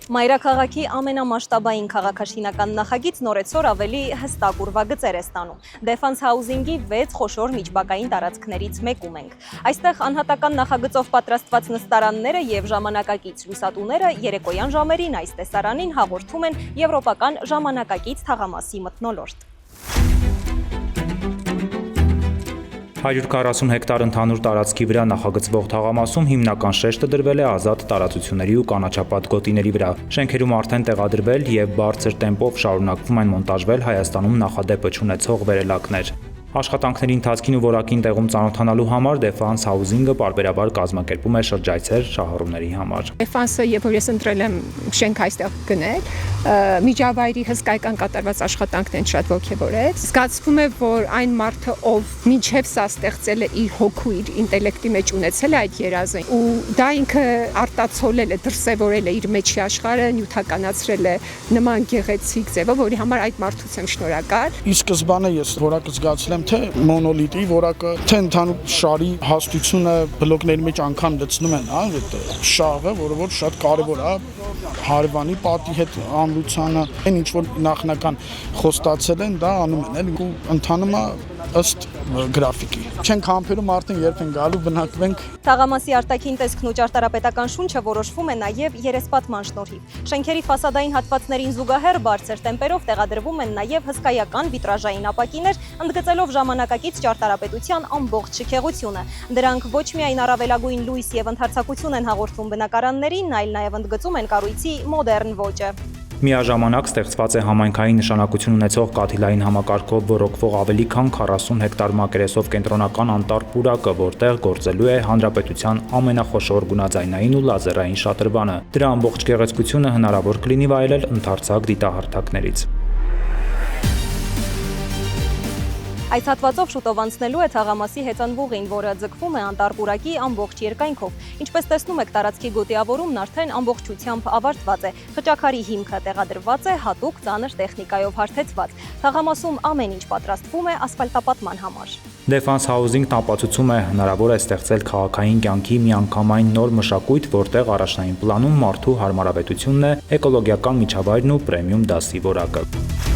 Մայրաքաղաքի ամենամասշտաբային քաղաքաշինական նախագիծ նորեցօր ավելի հստակ ուրվագծեր է ստանում։ Defense Housing-ի 6 խոշոր միջբակային տարածքներից մեկում ենք։ Այստեղ անհատական նախագծով պատրաստված նստարանները եւ ժամանակակից լուսատուները երեկոյան ժամերին այս տեսարանին հաղորդում են եվրոպական ժամանակակից թաղամասի մթնոլորտ։ 140 հեկտար ընդհանուր տարածքի վրա նախագծվող թաղամասում հիմնական շեշտը դրվել է ազատ տարածությունների ու կանաչապատ գոտիների վրա։ Շենքերում արդեն տեղադրվել եւ բարձր տեմպով շարունակվում են մոնտաժվել Հայաստանում նախադեպը չունեցող վերելակներ։ Աշխատանքների ընթացքին ու որակին տեղում ծանոթանալու համար Defense Housing-ը պարբերաբար կազմակերպում է շրջայցեր շահառուների համար։ Defense-ը, երբ որ ես ընտրել եմ շենք այստեղ գնել, միջավայրի հսկայական կատարված աշխատանքն են շատ ոգևորեց։ Զգացվում է, որ այն մարդը, ով մինչև սա ստեղծել է իր հոգու, իր ինտելեկտի մեջ ունեցել է այդ երազը, ու դա ինքը արտացոլել է, դրսևորել է իր մեջի աշխարհը, նյութականացրել է նման գեղեցիկ ձևով, որի համար այդ մարդուց եմ շնորհակալ։ Ի սկզբանե ես որակը զգացել եմ թե մոնոլիտի որակը, թե ընդհանուր շարի հաստությունը բլոկների մեջ անգամ լցնում են, այդ շաղը, որը որ շատ կարևոր է հարևանի պատի հետ ամրությանը, այն ինչ որ նախնական խոստացել են, դա անում են, ու ընթանում է ըստ գրաֆիկի։ Չենք համբերում արդեն երբ են գալու բնակվենք։ Թաղամասի արտաքին տեսքն ու ճարտարապետական շունչը որոշվում է նաև երեսպատման շնորհիվ։ Շենքերի ֆասադային հատվածներին զուգահեռ բարձր տեմպերով տեղադրվում են նաև հսկայական վիտրաժային ապակիներ, ընդգծելով ժամանակակից ճարտարապետության ամբողջ շքեղությունը։ Դրանք ոչ միայն առավելագույն լույս եւ ընդարձակություն են հաղորդում բնակարաններին, այլ նաև ընդգծում են կառույցի մոդեռն ոճը։ Միաժամանակ ստեղծված է համայնքային նշանակություն ունեցող կաթիլային համակարգով ոռոգվող ավելի քան 40 հեկտար մակերեսով կենտրոնական անտառ պուրակը, որտեղ գործելու է հանրապետության ամենախոշոր գունաձայնային ու լազերային շատրվանը։ Դրա ամբողջ գեղեցկությունը հնարավոր կլինի վայելել ընդարձակ դիտահարթակներից։ Այս հատվածով շուտով անցնելու է թաղամասի հեծանվուղին, որը ձգվում է անտառ պուրակի ամբողջ երկայնքով։ Ինչպես տեսնում եք, տարածքի գոտիավորումն արդեն ամբողջությամբ ավարտված է։ Խճաքարի հիմքը տեղադրված է հատուկ ծանր տեխնիկայով հարթեցված։ Թաղամասում ամեն ինչ պատրաստվում է ասֆալտապատման համար։ Defense Housing-ն ապացուցում է հնարավոր է ստեղծել քաղաքային կյանքի միանգամայն նոր մշակույթ, որտեղ առաջնային պլանում մարդու հարմարավետությունն է, էկոլոգիական միջավայրն ու պրեմիում դասի որակը։